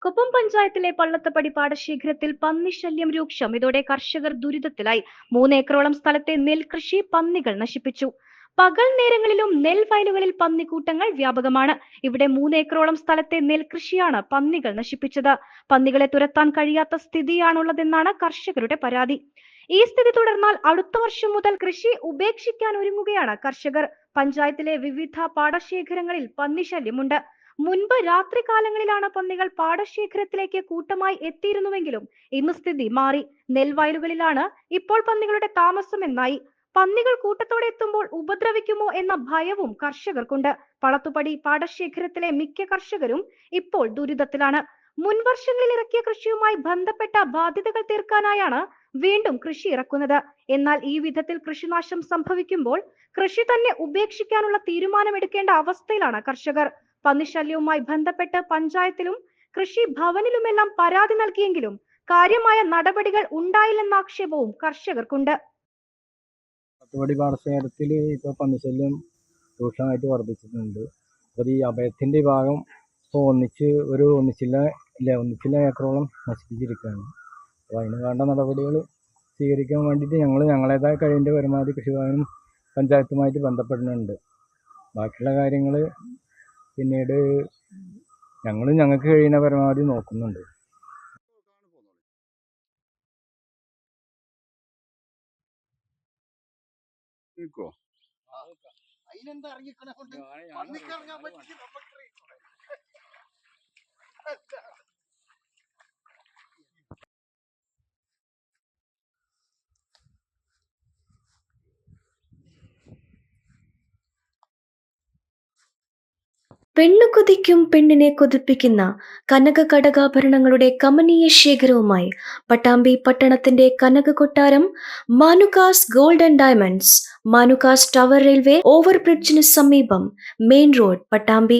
കൊപ്പം പഞ്ചായത്തിലെ പള്ളത്തപ്പടി പാടശേഖരത്തിൽ പന്നിശല്യം രൂക്ഷം. ഇതോടെ കർഷകർ ദുരിതത്തിലായി. 3 ഏക്കറോളം സ്ഥലത്തെ നെൽകൃഷി പന്നികൾ നശിപ്പിച്ചു. പകൽ നേരങ്ങളിലും നെൽവയലുകളിൽ പന്നിക്കൂട്ടങ്ങൾ വ്യാപകമാണ്. ഇവിടെ 3 ഏക്കറോളം സ്ഥലത്തെ നെൽകൃഷിയാണ് പന്നികൾ നശിപ്പിച്ചത്. പന്നികളെ തുരത്താൻ കഴിയാത്ത സ്ഥിതിയാണുള്ളതെന്നാണ് കർഷകരുടെ പരാതി. ഈ സ്ഥിതി തുടർന്നാൽ അടുത്ത വർഷം മുതൽ കൃഷി ഉപേക്ഷിക്കാൻ ഒരുങ്ങുകയാണ് കർഷകർ. പഞ്ചായത്തിലെ വിവിധ പാടശേഖരങ്ങളിൽ പന്നിശല്യമുണ്ട്. മുൻപ് രാത്രികാലങ്ങളിലാണ് പന്നികൾ പാടശേഖരത്തിലേക്ക് കൂട്ടമായി എത്തിയിരുന്നുവെങ്കിലും ഇന്ന് സ്ഥിതി മാറി. നെൽവയലുകളിലാണ് ഇപ്പോൾ പന്നികളുടെ താമസമെന്നായി. പന്നികൾ കൂട്ടത്തോടെ എത്തുമ്പോൾ ഉപദ്രവിക്കുമോ എന്ന ഭയവും കർഷകർക്കുണ്ട്. പളത്തുപടി പാടശേഖരത്തിലെ മിക്ക കർഷകരും ഇപ്പോൾ ദുരിതത്തിലാണ്. മുൻവർഷങ്ങളിൽ ഇറക്കിയ കൃഷിയുമായി ബന്ധപ്പെട്ട ബാധ്യതകൾ തീർക്കാനായാണ് വീണ്ടും കൃഷി ഇറക്കുന്നത്. എന്നാൽ ഈ വിധത്തിൽ കൃഷിനാശം സംഭവിക്കുമ്പോൾ കൃഷി തന്നെ ഉപേക്ഷിക്കാനുള്ള തീരുമാനമെടുക്കേണ്ട അവസ്ഥയിലാണ് കർഷകർ. പന്നിശല്യവുമായി ബന്ധപ്പെട്ട് പഞ്ചായത്തിലും കൃഷി ഭവനിലുമെല്ലാം പരാതി നൽകിയെങ്കിലും കാര്യമായ നടപടികൾ ഉണ്ടായില്ലെന്ന ആക്ഷേപവും കർഷകർക്കുണ്ട്. പത്തുപടി പാടശേഖരത്തിൽ ഇപ്പോൾ പന്നിശല്യം രൂക്ഷമായിട്ട് വർദ്ധിച്ചിട്ടുണ്ട്. അപ്പോൾ ഈ അഭയത്തിൻ്റെ ഭാഗം ഇപ്പോൾ ഒന്നിച്ചില്ല ഏക്കറോളം നശിപ്പിച്ചിരിക്കുകയാണ്. അപ്പോൾ അതിന് വേണ്ട നടപടികൾ സ്വീകരിക്കാൻ വേണ്ടിയിട്ട് ഞങ്ങളേതായ കഴിവിൻ്റെ പരമാവധി കൃഷിഭവനും പഞ്ചായത്തുമായിട്ട് ബന്ധപ്പെടുന്നുണ്ട്. ബാക്കിയുള്ള കാര്യങ്ങൾ പിന്നീട് ഞങ്ങൾക്ക് കഴിയുന്ന പരമാവധി നോക്കുന്നുണ്ട്. അതിനെന്താ ഇറങ്ങിക്കണ കൊണ്ട് പന്നിക്കിറങ്ങാൻ പറ്റി പെണ്ണു കൊതിക്കും പെണ്ണിനെ കൊതിപ്പിക്കുന്ന കനക കടകാഭരണങ്ങളുടെ കമനീയ ശേഖരവുമായി പട്ടാമ്പി പട്ടണത്തിന്റെ Kanaka Kottaram Manukas gold and diamonds, Manukas tower railway ഓവർബ്രിഡ്ജിന് സമീപം, മെയിൻ റോഡ്, പട്ടാമ്പി.